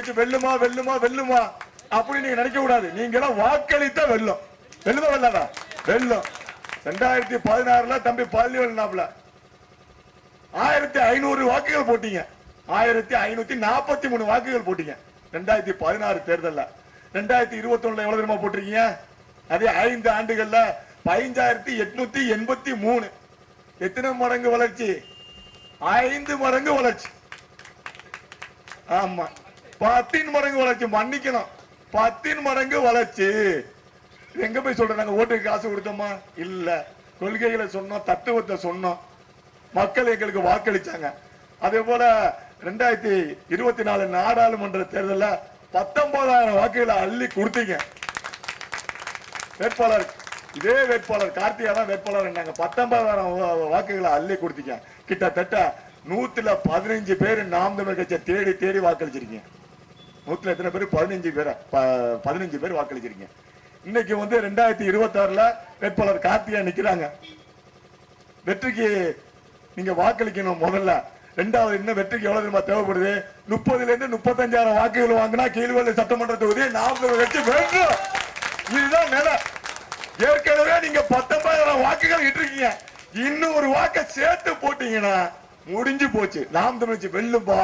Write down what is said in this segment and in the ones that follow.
தமிழ் வெல்லுமா வெல்லுமா வெல்லுமா அப்படி நீங்க நினைக்க கூடாது. நீங்க எல்லாம் வாக்களித்த வெல்லும். வெல்லுமா வெல்லாதா? வெல்லும். 2016 தம்பி பழனிவேல் 1500 வாக்குகள் போட்டீங்க. 1543 வாக்குகள் போட்டீங்க 2016 தேர்தல்ல. 2021 எவ்வளவு தெரியுமா போட்டிருக்கீங்க? அதே 5 ஆண்டுகள்ல 5883. எத்தனை மடங்கு வளர்ச்சி? 5 மடங்கு வளர்ச்சி. ஆமா, 10 மடங்கு வளர்ச்சி. மன்னிக்கணும், 10 மடங்கு வளர்ச்சி. எங்க போய் சொல்றோம்? நாங்க ஓட்டுக்கு காசு கொடுத்தோமா? இல்ல. கொள்கைகளை சொன்னோம், தத்துவத்தை சொன்னோம், மக்கள் எங்களுக்கு வாக்களிச்சாங்க. அதே போல 2024 நாடாளுமன்ற தேர்தலில் 19,000 வாக்குகளை அள்ளி கொடுத்தீங்க. வேட்பாளர் இதே வேட்பாளர் கார்த்திகா தான் வேட்பாளர். 19,000 வாக்குகளை அள்ளி கொடுத்தீங்க. கிட்டத்தட்ட 115 பேர் நாம் தமிழர் கட்சியை தேடி தேடி வாக்களிச்சிருக்கீங்க. 100 எத்தனை பேர்? 15 பேர் வாக்களிச்சிருக்கீங்க. இன்னைக்கு 2026 வேட்பாளர் கார்த்திகா நிக்கிறாங்க. வெற்றிக்கு நீங்க வாக்களிக்கணும் முதல்ல. ரெண்டாவது, இன்னும் வெற்றிக்கு எவ்வளவு தெரியுமா தேவைப்படுது? 30,000 to 35,000 வாக்குகள் வாங்கினா கீழ்வேலி சட்டமன்ற தொகுதி நாம் தமிழர் கட்சி வெல்லும். இதுதான் நிலை. ஏற்கனவே நீங்க 19,000 வாக்குகள் இட்டிருக்கீங்க. இன்னும் ஒரு வாக்கை சேர்த்து போட்டீங்கன்னா முடிஞ்சு போச்சு. நாம் தமிழ் கட்சி வெல்லும்பா.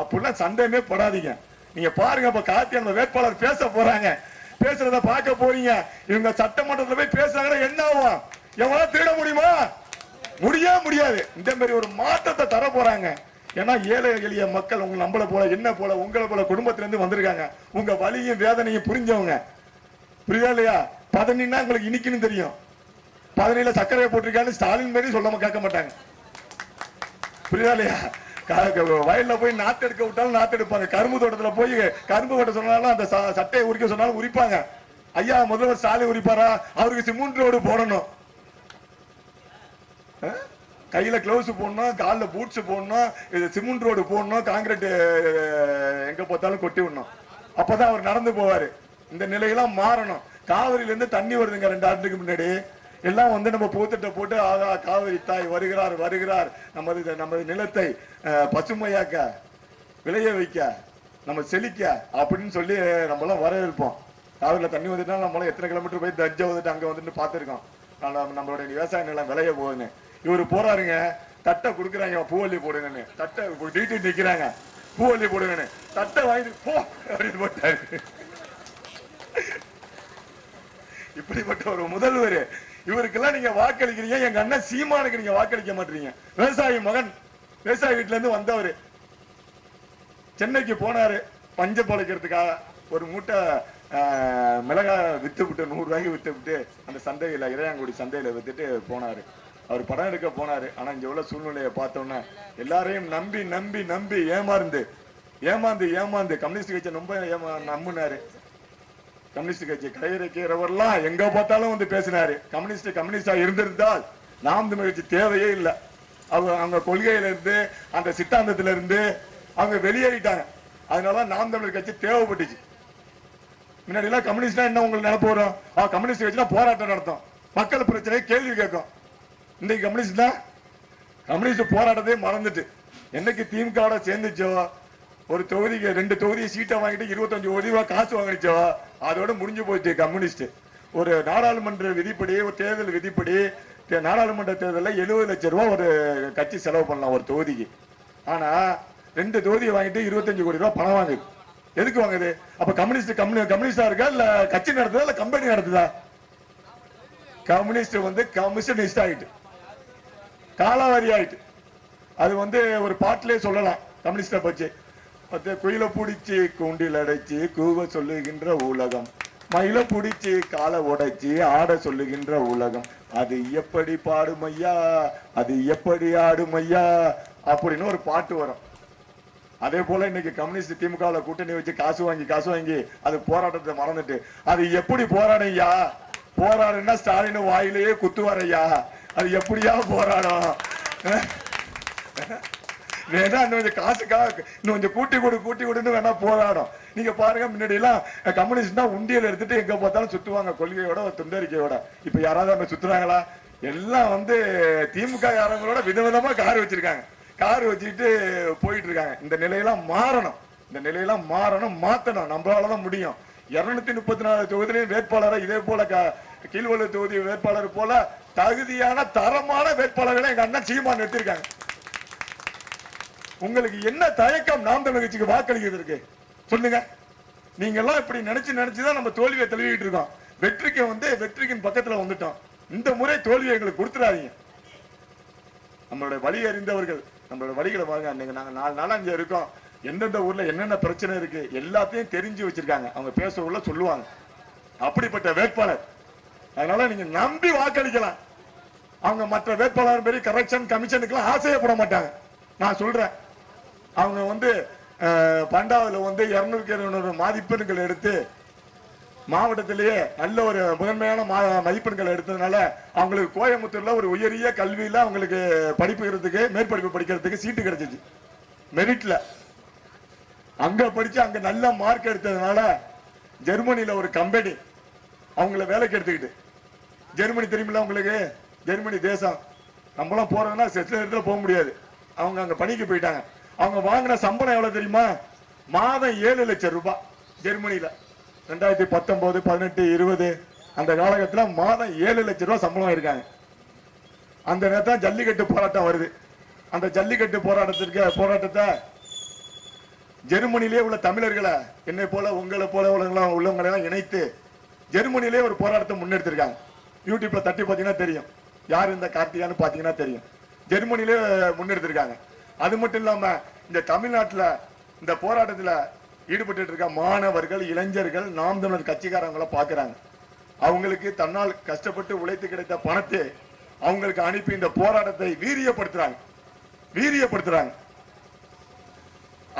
அப்படிலாம் சண்டையுமே படாதீங்க. நீங்க பாருங்க, இப்ப கார்த்திகா வேட்பாளர் பேச போறாங்க. பேசுறத பார்க்க போறீங்க. இவங்க சட்டமன்றத்தில் போய் பேசுறாங்கன்னா என்ன ஆகும்? எவ்வளவு திருட முடியுமா? முடியாது. இந்த மாதிரி ஒரு மாற்றத்தை தர போறாங்க. ஏன்னா ஏழை எளிய மக்கள் உங்க நம்மள போல என்ன போல உங்களை போல குடும்பத்திலிருந்து வந்திருக்காங்க. உங்க வலியும் வேதனையும் புரிஞ்சவங்க. புரியுதா இல்லையா? 17 உங்களுக்கு இனிக்குன்னு தெரியும். 17 சர்க்கரையை போட்டிருக்கான்னு ஸ்டாலின் மாதிரி சொல்லாம கேட்க மாட்டாங்க. புரியுதா இல்லையா? வயல்ல போய் நாத்து எடுக்க விட்டாலும் நாத்து எடுப்பாங்க. கரும்பு தோட்டத்துல போய் கரும்பு வெட்ட சொன்னாலும் அந்த சட்டையை உரிக்க சொன்னாலும் உரிப்பாங்க. ஐயா முதல்வர் ஸ்டாலின் உரிப்பாரா? அவருக்கு சிமெண்ட் ரோடு போடணும், கையில கிளவுஸ் போடணும், காலில் பூட்ஸ் போடணும், சிமெண்ட் ரோடு போடணும், காங்கிரீட் எங்க பார்த்தாலும் கொட்டி விடணும். அப்பதான் அவர் நடந்து போவாரு. இந்த நிலையெல்லாம் மாறணும். காவிரியில இருந்து தண்ணி வருதுங்க 2 ஆண்டுக்கு முன்னாடி. எல்லாம் நம்ம பூத்திட்ட போட்டு காவிரி தாய் வருகிறார் வருகிறார், நமது நிலத்தை பசுமையாக்க, விளைய வைக்க, நம்ம செழிக்க அப்படின்னு சொல்லி நம்மளாம் வரவேற்போம். காவிரியில் தண்ணி வந்துட்டா நம்மளாம் எத்தனை கிலோமீட்டர் போய் தஞ்சை வந்துட்டு அங்க வந்துட்டு பார்த்துருக்கோம். நம்மளுடைய விவசாய நிலம் விளைய போகுதுன்னு. இவரு போறாருங்க, தட்டை கொடுக்குறாங்க, பூவல்லி போடுங்கன்னு. தட்டை டீட்டு நிக்கிறாங்க, பூவல்லி போடுங்கன்னு. தட்டை வாங்கிட்டு போ அப்படின்னு போட்டாரு. இப்படிப்பட்ட ஒரு முதல்வர் இவருக்கெல்லாம் நீங்க வாக்களிக்கிறீங்க. எங்க அண்ணன் சீமானுக்கு நீங்க வாக்களிக்க மாட்டீங்க. விவசாயி மகன், விவசாய வீட்டுல இருந்து வந்தவர் சென்னைக்கு போனாரு பஞ்ச பொழைக்கிறதுக்காக. ஒரு மூட்டை மிளகா வித்து விட்டு 100 ரூபாய்க்கு வித்து விட்டு அந்த சந்தையில இறையாங்குடி சந்தையில வித்துட்டு போனாரு. அவர் படம் எடுக்க போனாரு. ஆனா இங்க உள்ள சூழ்நிலையை பார்த்தோன்னா எல்லாரையும் நம்பி நம்பி நம்பி ஏமாந்து ஏமாந்து ஏமாந்து கம்யூனிஸ்ட் கட்சியை ரொம்ப நம்பினாரு. கம்யூனிஸ்ட் கட்சி கையறைக்கிறவர்லாம் எங்க பார்த்தாலும் பேசினாரு. கம்யூனிஸ்டா இருந்திருந்தால் நாம் தமிழ் கட்சி தேவையே இல்லை. அவங்க கொள்கையில இருந்து அந்த சித்தாந்தத்தில இருந்து அவங்க வெளியேறிட்டாங்க. அதனால நாம் தமிழர் கட்சி தேவைப்பட்டுச்சு. முன்னாடி எல்லாம் கம்யூனிஸ்டா என்ன உங்களுக்கு நினைப்பு வரும்? கம்யூனிஸ்ட் கட்சினா போராட்டம் நடத்தும், மக்கள் பிரச்சனையை கேள்வி கேட்கும். இன்னைக்கு கம்யூனிஸ்ட் போராட்டத்தை மறந்துட்டு என்னைக்கு திமுக சேர்ந்துச்சோ, ஒரு தொகுதிக்கு 2 தொகுதியை சீட்டை வாங்கிட்டு 25 கோடி ரூபாய் காசு வாங்கிச்சோ, அதோட முடிஞ்சு போச்சு கம்யூனிஸ்ட். ஒரு நாடாளுமன்ற விதிப்படி, ஒரு தேர்தல் விதிப்படி நாடாளுமன்ற தேர்தலில் 70 லட்சம் ரூபாய் ஒரு கட்சி செலவு பண்ணலாம் ஒரு தொகுதிக்கு. ஆனா 2 தொகுதியை வாங்கிட்டு 25 கோடி ரூபாய் பணம் வாங்குது. எதுக்கு வாங்குது? அப்ப கம்யூனிஸ்டா இருக்கா இல்ல கட்சி நடத்துதா இல்ல கம்பெனி நடத்துதா? கம்யூனிஸ்ட் கமிஷனிஸ்ட் ஆயிட்டு, காலாவாரி ஆயிட்டு. அது ஒரு பாட்டிலே சொல்லலாம் கம்யூனிஸ்ட பற்றி. குயில புடிச்சு கூண்டில் அடைச்சு கூவ சொல்லுகின்ற உலகம், மயில புடிச்சு காலை உடைச்சு ஆட சொல்லுகின்ற உலகம், அது எப்படி பாடுமையா, அது எப்படி ஆடுமையா அப்படின்னு ஒரு பாட்டு வரும். அதே போல இன்னைக்கு கம்யூனிஸ்ட் திமுக கூட்டணி வச்சு காசு வாங்கி அது போராட்டத்தை மறந்துட்டு அது எப்படி போராடையா? போராடுன்னா ஸ்டாலின் வாயிலேயே குத்துவாரையா? அது எப்படியா போராடும்? வேணா இன்னும் காசுக்காக இன்னும் கொஞ்சம் கூட்டி கொடுன்னு வேணா போராடும். நீங்க பாருங்க, முன்னாடி எல்லாம் கம்யூனிஸ்ட்னா உண்டியல் எடுத்துட்டு எங்க பார்த்தாலும் சுத்துவாங்க, கொள்கையோட துண்டறிக்கையோட. இப்ப யாராவது அங்க சுத்துறாங்களா? எல்லாம் திமுக யாரங்களோட விதவிதமா கார் வச்சிருக்காங்க, கார் வச்சுட்டு போயிட்டு இருக்காங்க. இந்த நிலையெல்லாம் மாறணும். இந்த நிலையெல்லாம் மாறணும், மாத்தணும். நம்மளாலதான் முடியும். 234 தொகுதியிலும் வேட்பாளரை இதே போல கீழ்வள்ளூர் தொகுதி வேட்பாளர் போல தகுதியான தரமான வேட்பாளர்களை எங்க அண்ணன் சீமான் எடுத்திருக்காங்க. உங்களுக்கு என்ன தயக்கம் நாம் தமிழர் கட்சிக்கு வாக்களிக்கிறதுக்கு சொல்லுங்க. நீங்க எல்லாம் இப்படி நினைச்சுதான் நம்ம தோல்வியை தழுவிட்டு இருக்கோம். வெற்றிக்கு பக்கத்துல வந்துட்டோம். இந்த முறை தோல்வியை எங்களுக்கு கொடுத்துடாதீங்க. நம்மளுடைய வழி அறிந்தவர்கள் நம்மளோட வழிகளை பாருங்க. அன்னைக்கு நாங்க 4 நாளா இங்க இருக்கோம். எந்தெந்த ஊர்ல என்னென்ன பிரச்சனை இருக்கு எல்லாத்தையும் தெரிஞ்சு வச்சிருக்காங்க. அவங்க பேசுறவங்கள சொல்லுவாங்க. அப்படிப்பட்ட வேட்பாளர். அதனால நீங்க நம்பி வாக்களிக்கலாம். அவங்க மற்ற வேட்பாளர் பெரிய கரெக்ஷன் கமிஷனுக்கு ஆசையப்பட மாட்டாங்க. நான் சொல்றேன், அவங்க பண்டாவதுல 200 மதிப்பெண்கள் எடுத்து மாவட்டத்திலேயே நல்ல ஒரு முதன்மையான மதிப்பெண்கள் எடுத்ததுனால அவங்களுக்கு கோயம்புத்தூர்ல ஒரு உயரிய கல்வியில அவங்களுக்கு படிப்புகிறதுக்கு மேற்படிப்பு படிக்கிறதுக்கு சீட்டு கிடைச்சிச்சு. மெரிட்ல அங்க படிச்சு அங்க நல்ல மார்க் எடுத்ததுனால ஜெர்மனியில ஒரு கம்பெனி அவங்கள வேலைக்கு எடுத்துக்கிட்டு, ஜெர்மனி தெரியுமில்ல உங்களுக்கு, ஜெர்மனி தேசம். நம்மளாம் போறதுன்னா சில இடத்துல போக முடியாது. அவங்க அங்க பணிக்கு போயிட்டாங்க. அவங்க வாங்கின சம்பளம் எவ்வளவு தெரியுமா? மாதம் 7 லட்சம் ரூபாய். ஜெர்மனியில 2019, 18, 20 அந்த காலகட்டத்தில் மாதம் 7 லட்சம் ரூபாய் சம்பளம் இருக்காங்க. அந்த நேரத்தில் ஜல்லிக்கட்டு போராட்டம் வருது. அந்த ஜல்லிக்கட்டு போராட்டத்தை ஜெர்மனியிலே உள்ள தமிழர்களை என்னை போல உங்களை போல உள்ளவங்களை எல்லாம் இணைத்து ஜெர்மனியிலே ஒரு போராட்டத்தை முன்னெடுத்திருக்காங்க. யூடியூப்ல தட்டி பார்த்தீங்கன்னா தெரியும் யார் இந்த கார்த்திகான்னு பார்த்தீங்கன்னா தெரியும். ஜெர்மனியிலே முன்னெடுத்திருக்காங்க. அது மட்டும் இல்லாம இந்த தமிழ்நாட்டில் இந்த போராட்டத்தில் ஈடுபட்டு இருக்க மாணவர்கள், இளைஞர்கள், நாம் தமிழர் கட்சிக்காரங்களை பார்க்கிறாங்க. அவங்களுக்கு தன்னால் கஷ்டப்பட்டு உழைத்து கிடைத்த பணத்தை அவங்களுக்கு அனுப்பி இந்த போராட்டத்தை வீரியப்படுத்துறாங்க.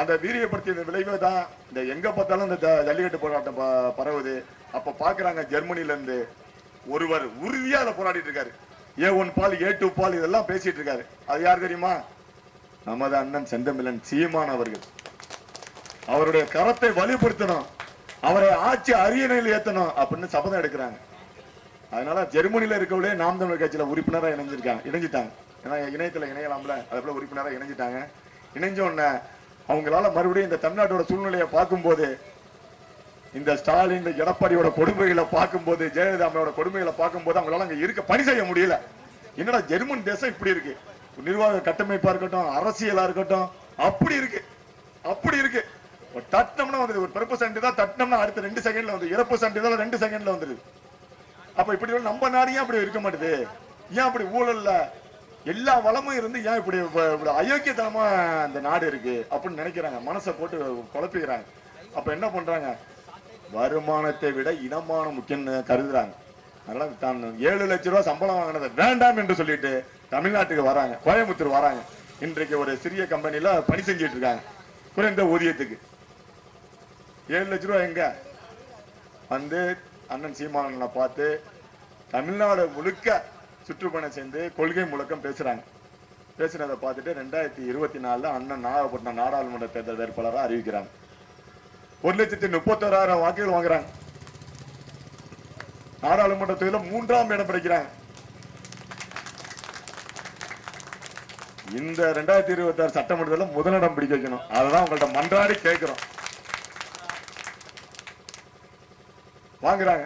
அந்த வீரியப்படுத்திய விளைவு தான் இந்த எங்க பார்த்தாலும் இந்த ஜல்லிக்கட்டு போராட்டம் பரவுது. அப்ப பாக்குறாங்க ஜெர்மனில இருந்து ஒருவர் உறுதியா அதை போராடிட்டு இருக்காரு. A1 பால், A2 பால் இதெல்லாம் பேசிட்டு இருக்காரு. அது யார் தெரியுமா? நமது அண்ணன் செந்தமிழன் சீமான் அவர்கள். அவருடைய கரத்தை வலுப்படுத்தணும், அவரை ஆட்சி அரியணையில் ஏத்தணும் அப்படின்னு சபதம் எடுக்கிறாங்க. அதனால ஜெர்மனியில இருக்கவங்களே நாம் தமிழர் கட்சியில உறுப்பினராக இணைஞ்சிட்டாங்க. ஏன்னா இணையத்துல இணையலாம்ல, அதுபோல உறுப்பினராக இணைஞ்சிட்டாங்க. இணைஞ்ச உடனே அவங்களால மறுபடியும் இந்த தமிழ்நாட்டோட சூழ்நிலையை பார்க்கும்போது, இந்த ஸ்டாலின், எடப்பாடியோட கொடுமைகளை பார்க்கும்போது, ஜெயலலிதாவோட கொடுமைகளை பார்க்கும்போது அவங்களால அங்க இருக்க பணி செய்ய முடியல. என்னடா ஜெர்மன் தேசம் இப்படி இருக்கு, நிர்வாக கட்டமைப்பா இருக்கட்டும், அரசியலா இருக்கட்டும், அப்படி இருக்கு. தட்டம்னா வந்து ஒரு பிறப்பு சண்டை தான் தட்டம்னா அடுத்த 2 செகண்ட்ல வந்து இறப்பு சண்டை தான் 2 செகண்ட்ல வந்துருது. அப்ப இப்படி நம்ம நாடு ஏன் அப்படி இருக்க மாட்டேது? ஏன் அப்படி ஊழல்ல எல்லா வளமும் இருந்து ஏன் இப்படி அயோக்கியத்தனமா இந்த நாடு இருக்கு அப்படின்னு நினைக்கிறாங்க. மனசை போட்டு குழப்பிக்கிறாங்க. அப்ப என்ன பண்றாங்க? வருமானத்தை விட இனமானம் முக்கியம் கருதுறாங்க. அதனால தான் 7 லட்சம் ரூபாய் சம்பளம் வாங்கினதை வேண்டாம் என்று சொல்லிட்டு தமிழ்நாட்டுக்கு வராங்க, கோயம்புத்தூர் வராங்க. இன்றைக்கு ஒரு சிறிய கம்பெனில பணி செஞ்சிட்டு இருக்காங்க குறைந்த ஊதியத்துக்கு. 7 லட்சம் ரூபாய் எங்க வந்து அண்ணன் சீமானனை பார்த்து தமிழ்நாடு முழுக்க சுற்றுப்பயணம் சேர்ந்து கொள்கை முழக்கம் பேசுறாங்க. பேசுறதை பார்த்துட்டு 2024 அண்ணன் நாகப்பட்டினம் நாடாளுமன்ற தேர்தல் வேட்பாளராக அறிவிக்கிறாங்க. 1,31,000 வாக்குகள் வாங்குறாங்க. நாடாளுமன்ற தேர்தலில் 3ஆம் இடம் பிடிக்கிறாங்க. இந்த 2026 சட்டமன்றத்தில் முதலிடம் பிடிக்க வைக்கணும். அதுதான் உங்கள்ட்ட மன்றாடி கேட்கிறோம். வாங்குறாங்க.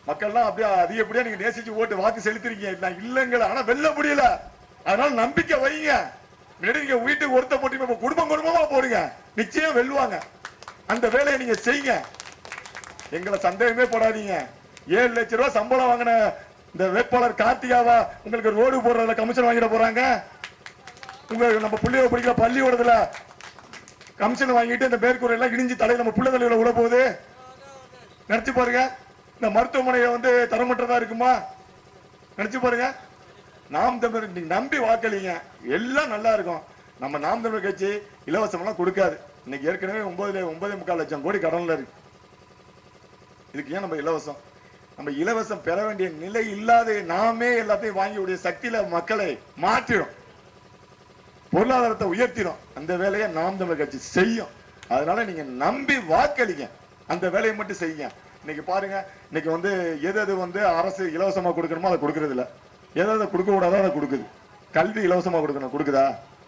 மக்கள்லாம் அப்படியே அதிகப்படியா நீங்க நேசிச்சு ஓட்டு வாக்கு செலுத்துறீங்க இல்லைங்கள, ஆனா வெல்ல முடியல. அதனால நம்பிக்கை வைங்க. நீங்க வீட்டுக்கு ஒருத்த போட்டு குடும்பமா போடுங்க, நிச்சயம் வெல்லுவாங்க. அந்த வேலையை நீங்க செய்யுங்க. எங்களை சந்தேகமே போடாதீங்க. 7 லட்சம் ரூபாய் சம்பளம் வாங்கின இந்த வேட்பாளர் கார்த்திகாவா உங்களுக்கு ரோடு போடுறதுல கமிஷன் வாங்கிட போறாங்க? நம்ம பிள்ளைய படிக்கிற பள்ளியோடதுல கமிஷன் வாங்கிட்டு இந்த மேற்கூரை எல்லாம் இடிஞ்சு தலையில நம்ம பிள்ளை தலையில உள்ள போகுது. நினைச்சு பாருங்க. இந்த மருத்துவமனையை தரமற்றதா இருக்குமா? நினைச்சு பாருங்க. நாம் தமிழர் நீங்க நம்பி வாக்களிங்க, எல்லாம் நல்லா இருக்கும். நம்ம நாம் தமிழர் கட்சி இலவசம் எல்லாம் கொடுக்காது. இன்னைக்கு ஏற்கனவே 9.4 லட்சம் கோடி கடன்ல இருக்கு. இதுக்கு ஏன் நம்ம இலவசம்? நம்ம இலவசம் பெற வேண்டிய நிலை இல்லாத நாமே எல்லாத்தையும் வாங்கி சக்தியில மக்களை மாற்றிடும், பொருளாதாரத்தை உயர்த்திடும். அந்த வேலையை நாம் தமிழர் கட்சி செய்யும். அதனால நீங்க நம்பி வாக்களிங்க, அந்த வேலையை மட்டும் செய்யுங்க. இன்னைக்கு பாருங்க, இன்னைக்கு எது அரசு இலவசமா கொடுக்கணுமோ அதை கொடுக்கறது இல்ல, எதை கொடுக்க கூடாதோ அதை கொடுக்குது. கல்வி இலவசமா கொடுக்கணும், கொடுக்குதா?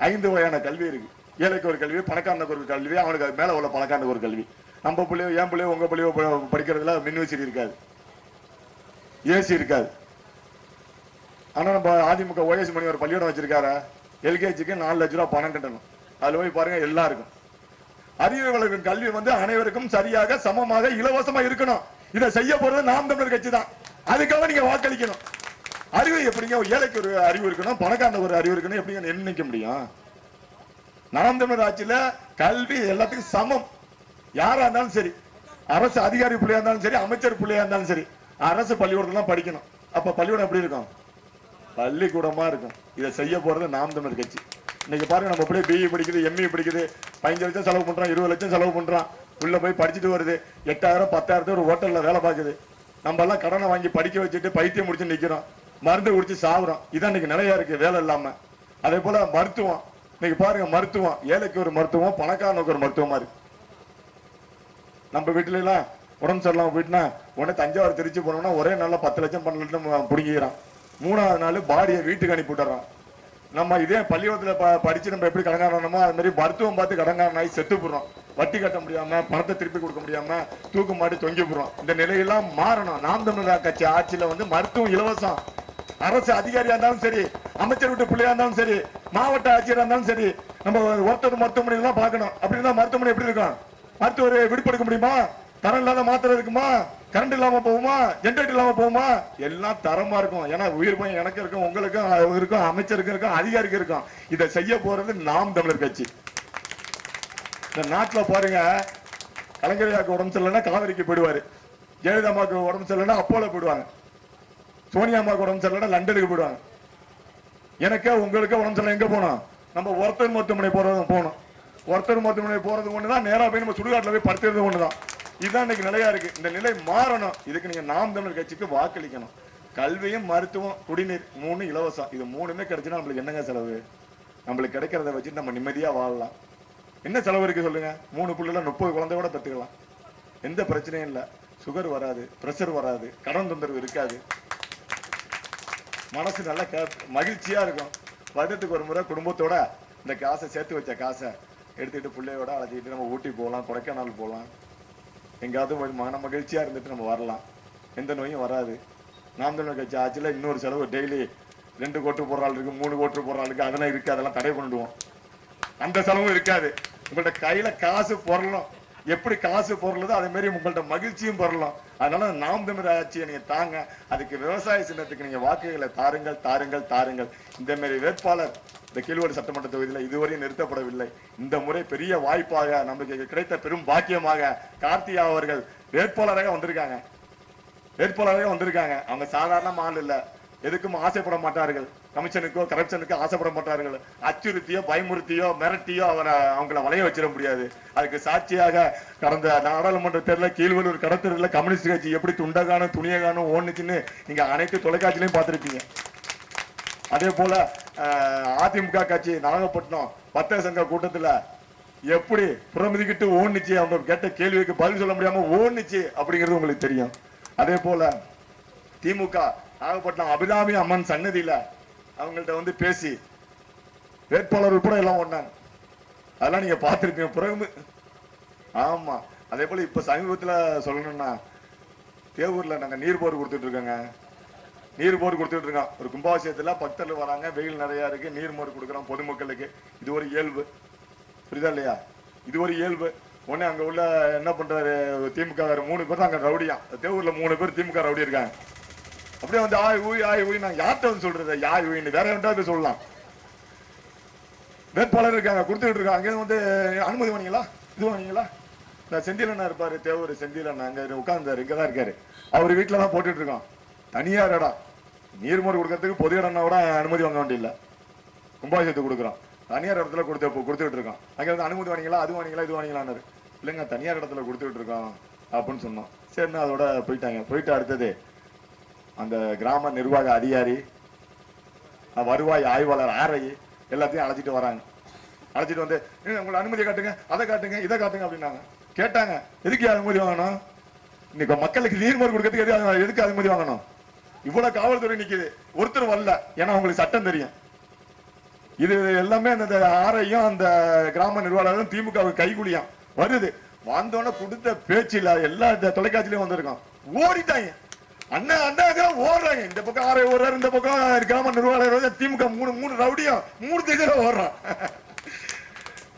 5 வகையான கல்வி இருக்கு. ஏழைக்கு ஒரு கல்வி, பணக்காரனுக்கு ஒரு கல்வி, அவனுக்கு அது மேல உள்ள பணக்காரனுக்கு ஒரு கல்வி. நம்ம பிள்ளையோ என் பிள்ளையோ உங்க பிள்ளையோ படிக்கிறதுல மின்விசிறி இருக்காது, ஏசி இருக்காது. ஆனா நம்ம அதிமுக OS மணி ஒரு பள்ளியோடம் வச்சிருக்காரு, LKGக்கு 4 லட்சம் ரூபாய் பணம் கட்டணும். அதுல போய் பாருங்க எல்லாருக்கும். அறிவு வளர்க்கும் கல்வி வந்து அனைவருக்கும் சரியாக சமமாக இலவசமா இருக்கணும். இதை செய்ய போறது நாம் தமிழர் கட்சி தான். அதுக்காக நீங்க வாக்களிக்கணும். அறிவு எப்படிங்க, ஏழைக்கு ஒரு அறிவு இருக்கணும், பணக்காரனுக்கு ஒரு அறிவு இருக்கணும், எப்படிங்க நிர்ணயிக்க முடியும்? நாம் தமிழர் ஆட்சியில கல்வி எல்லாத்துக்கும் சமம். யாரா இருந்தாலும் சரி, அரசு அதிகாரி பிள்ளையா இருந்தாலும் சரி, அமைச்சர் பிள்ளையா இருந்தாலும் சரி, அரசு பள்ளிக்கூடத்துல படிக்கணும். அப்ப பள்ளிக்கூடம் எப்படி இருக்கும்? பள்ளிக்கூடமா இருக்கும். இதை செய்ய போறது நாம் தமிழர் கட்சி. இன்னைக்கு பாருங்க, நம்ம அப்படியே BE படிக்குது, ME படிக்குது, 15 லட்சம் செலவு பண்றான், 20 லட்சம் செலவு பண்றான், உள்ள போய் படிச்சுட்டு வருது, 8000 10,000 ஒரு ஹோட்டல்ல வேலை பார்க்குது. நம்ம எல்லாம் கடனை வாங்கி படிக்க வச்சுட்டு பைத்தியம் முடிச்சு நிக்கிறோம், மருந்து குடிச்சு சாவுறோம். இதான் இன்னைக்கு நிறைய இருக்கு வேலை இல்லாம. அதே போல மருத்துவம், இன்னைக்கு பாருங்க மருத்துவம், ஏழைக்கு ஒரு மருத்துவம், பணக்காரனுக்கு ஒரு மருத்துவமா இருக்கு. நம்ம வீட்டுல எல்லாம் உடம்பு சரியில்லாம போயிட்டுனா உடனே தஞ்சாவூர் திருச்சி போனோம்னா ஒரே நாள்ல 10 லட்சம் 12 லட்சம் பிடிக்கிறான். 3வது நாள் பாடியை வீட்டுக்கு அனுப்பி விட்டுறான். நம்ம இதே பள்ளிக்கூடத்துல படிச்சு நம்ம எப்படி கடங்காரனமோ அது மாதிரி மருத்துவம் பார்த்து கடங்காரனாகி செத்து போடுறோம். வட்டி கட்ட முடியாம, பணத்தை திருப்பி கொடுக்க முடியாம தூக்கு மாட்டி தொங்கி போடுறோம். இந்த நிலையெல்லாம் மாறணும். நாம் தமிழர் கட்சி ஆட்சியில வந்து மருத்துவம் இலவசம். அரசு அதிகாரியா இருந்தாலும் சரி, அமைச்சர் வீட்டு பிள்ளையா இருந்தாலும் சரி, மாவட்ட ஆட்சியரா இருந்தாலும் சரி, நம்ம ஒருத்தர் மருத்துவமனை எல்லாம் பார்க்கணும். அப்படின்னா மருத்துவமனை எப்படி இருக்கும்? மருத்துவர் விடுபடுக்க முடியுமா? தரம் இல்லாத மாத்திரை இருக்குமா? கரண்ட் இல்லாம போகுமா? ஜென்ரேட்டர் இல்லாம போகுமா? எல்லாம் தரமா இருக்கும். ஏன்னா உயிர் பயம் எனக்கு இருக்கும், உங்களுக்கும் இருக்கும், அமைச்சருக்கும் இருக்கும், அதிகாரிக்கும் இருக்கும். இதை செய்ய போறது நாம் தமிழர் கட்சி. இந்த நாட்டுல பாருங்க, கலைஞரையாக்கு உடம்பு சரியில்லைன்னா காவிரிக்கு போயிடுவாரு, ஜெயலலிதாமாக்கு உடம்பு சரியில்லைன்னா அப்போல போயிடுவாங்க, சோனியா அம்மாக்கு உடம்பு சரியில்லைன்னா லண்டனுக்கு போயிடுவாங்க. எனக்கு உங்களுக்கு உடம்பு சரியில்லை எங்க போனோம்? நம்ம ஒருத்தர் மருத்துவமனை போகணும். ஒருத்தர் மருத்துவமனை போறது ஒண்ணுதான், நேரா போய் நம்ம சுடுகாட்டுல போய் படுத்துறது ஒண்ணுதான். இதுதான் இன்னைக்கு நிலையா இருக்கு. இந்த நிலை மாறணும். இதுக்கு நீங்க நாம் தமிழர் கட்சிக்கு வாக்களிக்கணும். கல்வியும் மருத்துவம் குடிநீர் 3 இலவசம். இது 3மே கிடைச்சுன்னா நம்மளுக்கு என்னங்க செலவு? நம்மளுக்கு கிடைக்கிறத வச்சு நம்ம நிம்மதியா வாழலாம். என்ன செலவு இருக்கு சொல்லுங்க? 3 பிள்ளைல 30 குழந்தையோட பெற்றுக்கலாம். எந்த பிரச்சனையும் இல்லை. சுகர் வராது, பிரஷர் வராது, கடன் தொந்தரவு இருக்காது. மனசு நல்லா மகிழ்ச்சியா இருக்கும். வருடத்துக்கு ஒரு முறை குடும்பத்தோட இந்த காசை சேர்த்து வச்ச காசை எடுத்துக்கிட்டு பிள்ளையோட அழைச்சிக்கிட்டு நம்ம ஊட்டி போகலாம், கொடைக்கானல் போகலாம், எங்காவது மன மகிழ்ச்சியா இருந்துட்டு நம்ம வரலாம். எந்த நோயும் வராது. நாம் தமிழர் கட்சி ஆட்சியில் இன்னொரு செலவு டெய்லி 2 கோட்டு போடுற ஆள் இருக்கு, 3 கோட்டு போடுற ஆள் இருக்கு, அதெல்லாம் இருக்கு. அதெல்லாம் தடை பண்ணிடுவோம். அந்த செலவும் இருக்காது. உங்கள்ட்ட கையில காசு பொருளும், எப்படி காசு பொருளதோ அதே மாதிரி உங்கள்ட்ட மகிழ்ச்சியும் பொருளும். அதனால நாம் தமிழர் ஆட்சியை நீங்க தாங்க. அதுக்கு விவசாய சின்னத்துக்கு நீங்க வாக்குகளை தாருங்கள், தாருங்கள், தாருங்கள். இந்த மாதிரி வேட்பாளர் இந்த கீழ்வடி சட்டமன்ற தொகுதியில் இதுவரை நிறுத்தப்படவில்லை. இந்த முறை பெரிய வாய்ப்பாக நமக்கு கிடைத்த பெரும் பாக்கியமாக கார்த்தியா அவர்கள் வேட்பாளராக வந்திருக்காங்க. அவங்க சாதாரண ஆள் இல்ல. எதுக்கும் ஆசைப்பட மாட்டார்கள். கமிஷனுக்கோ கரப்ஷனுக்கோ ஆசைப்பட மாட்டார்கள். அச்சுறுத்தியோ பயமுறுத்தியோ மிரட்டியோ அவங்களை வளைய வச்சிட முடியாது. அதுக்கு சாட்சியாக கடந்த நாடாளுமன்ற தேர்தலில் கீழ்வலூர் கடத்தல கம்யூனிஸ்ட் கட்சி எப்படி துண்டகானும் துணியகானும் ஓடுச்சுன்னு நீங்க அனைத்து தொலைக்காட்சியிலையும் பார்த்திருப்பீங்க. அதே போல அதிமுக கட்சி நாகப்பட்டினம் பத்தர் சங்க கூட்டத்துல எப்படி புறமதிக்கிட்டு ஓடுச்சு, அவங்க கேட்ட கேள்விக்கு பதில் சொல்ல முடியாம ஓடுச்சு அப்படிங்கிறது உங்களுக்கு தெரியும். அதே போல திமுக நாகப்பட்டினம் அபிராமி அம்மன் சன்னதியில அவங்கள்ட்ட வந்து பேசி வேட்பாளர் உட்பட எல்லாம் ஒண்ணாங்க. அதெல்லாம் நீங்க பார்த்திருப்பீங்க. புறமு ஆமா. அதே போல இப்ப சமீபத்துல சொல்லணும்னா தேவூர்ல நாங்க நீர் போர் கொடுத்துட்டு இருக்கோங்க. ஒரு கும்பாபிஷேகத்துல பக்தர்கள் வராங்க, வெயில் நிறைய இருக்கு, நீர் மோர் கொடுக்குறோம் பொதுமக்களுக்கு. இது ஒரு இயல்பு, புரியுதா இல்லையா? இது ஒரு இயல்பு. உடனே அங்க உள்ள என்ன பண்றாரு, திமுக 3 பேர் தான் அங்க ரவுடியா. தேவூர்ல 3 பேர் திமுக ரவுடி இருக்காங்க. அப்படியே வந்து ஆய் ஊய் நான் யார்கிட்ட வந்து சொல்றது, யாய் ஊயின்னு வேற என்கிட்ட சொல்லலாம். வேட்பாளர் இருக்காங்க, கொடுத்துட்டு இருக்காங்க. அங்கே வந்து அனுமதி வாங்கிங்களா, இது வாங்கிங்களா? இந்த செந்திலண்ணா இருப்பாரு, தேவூர் செந்திலண்ணா அங்க உட்கார்ந்தாரு, இங்கதான் இருக்காரு. அவர் வீட்டுல தான் போட்டுட்டு இருக்கோம். தனியார் இடம், நீர்மோர் கொடுக்கறதுக்கு பொது இடம்னா அனுமதி வாங்க வேண்டிய கும்பாபிஷேகத்துக்கு கொடுக்குறோம். தனியார் இடத்துல கொடுத்துட்டு இருக்கோம். அங்க வந்து அனுமதி வாங்கிங்களா, அது வாங்கிங்களா, இது வாங்கிங்களான்னு. இல்லைங்க தனியார் இடத்துல கொடுத்துட்டு இருக்கோம் அப்படின்னு சொன்னோம். சரிண்ணா அதோட போயிட்டாங்க. போயிட்டு அடுத்தது அந்த கிராம நிர்வாக அதிகாரி, வருவாய் ஆய்வாளர் ஆர்ஐ எல்லாத்தையும் அழைச்சிட்டு வராங்க. அழைச்சிட்டு வந்து உங்களை அனுமதியை காட்டுங்க, அதை காட்டுங்க, இதை காட்டுங்க அப்படின்னாங்க. கேட்டாங்க எதுக்கு அனுமதி வாங்கணும்? இன்னைக்கு மக்களுக்கு நீர்மோர் கொடுக்கறதுக்கு எதுக்கு அனுமதி வாங்கணும்? இவ்வளவு காவல்துறை நிக்குது, ஒருத்தர் வரல. ஏன்னா உங்களுக்கு சட்டம் தெரியும். இது எல்லாமே அந்த ஆரையும் அந்த கிராம நிர்வாகம் திமுகவுக்கு கைகூலியாம் வருது. வந்தோடனே கொடுத்த பேச்சுல எல்லா தொலைக்காட்சியிலையும் வந்திருக்கோம். ஓடிட்டாங்க அண்ணா அண்ணா ஓடுறாங்க. இந்த பக்கம் ஆரை ஓடுறாரு, இந்த பக்கம் கிராம நிர்வாகம் திமுக மூணு ரவுடியும் 3 திசையில ஓடுறான்.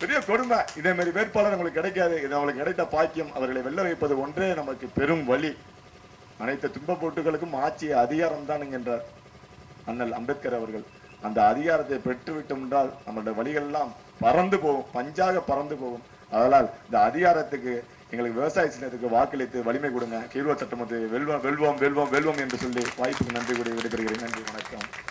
பெரிய கொடுமை. இதே மாதிரி வேட்பாளர் உங்களுக்கு கிடைக்காது. இது அவங்களுக்கு கிடைத்த பாக்கியம். அவர்களை வெல்ல வைப்பது ஒன்றே நமக்கு பெரும் வழி. அனைத்து துன்ப போட்டுகளுக்கும் ஆட்சி அதிகாரம் தான் என்கின்றார் அண்ணல் அம்பேத்கர் அவர்கள். அந்த அதிகாரத்தை பெற்றுவிட்டோம் என்றால் நம்மளுடைய வழிகள் எல்லாம் பறந்து போகும், பஞ்சாக பறந்து போகும். அதனால் இந்த அதிகாரத்துக்கு எங்களுக்கு விவசாய சின்னத்துக்கு வாக்களித்து வலிமை கொடுங்க. கீழ்வா சட்டமன்றத்தை வெல்வோம் வெல்வோம் வெல்வோம் வெல்வோம் என்று சொல்லி வாய்ப்புக்கு நன்றி கூறி விடைபெறுகிறேன். நன்றி, வணக்கம்.